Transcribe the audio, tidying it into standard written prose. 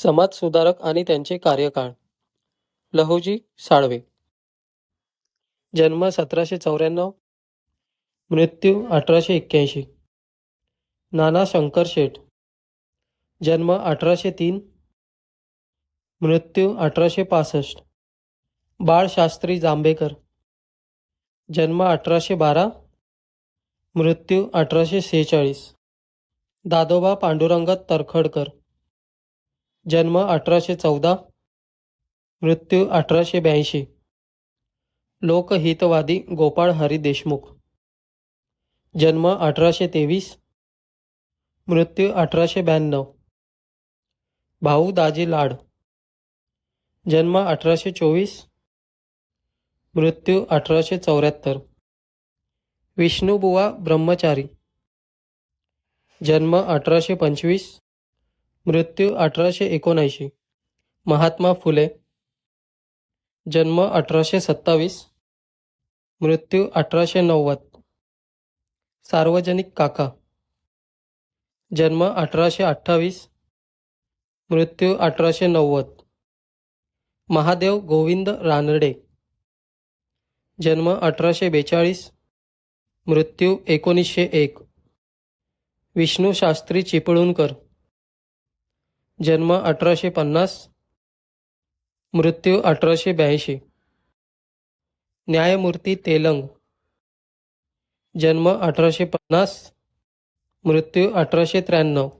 समाजसुधारक आणि त्यांचे कार्यकाळ. लहुजी साळवे. जन्म 1794, मृत्यू 1881. नाना शंकर शेठ. जन्म 1803, मृत्यू 1865. बाळशास्त्री जांभेकर. जन्म 1812, मृत्यू 1846. दादोबा पांडुरंग तरखडकर. जन्म 1814, मृत्यू 1882. लोकहितवादी गोपाळ हरी देशमुख. जन्म 1823, मृत्यू 1892. भाऊ दाजी लाड. जन्म 1824, मृत्यू 1874. विष्णुबुवा ब्रह्मचारी. जन्म 1825, मृत्यू 1879. महात्मा फुले. जन्म 1827, मृत्यू 1890. सार्वजनिक काका. जन्म 1828, मृत्यू 1890. महादेव गोविंद रानडे. जन्म 1842, मृत्यू 1901. विष्णू शास्त्री चिपळूणकर. जन्म 1850, मृत्यू 1882. न्यायमूर्ती तेलंग. जन्म 1850, मृत्यू 1893.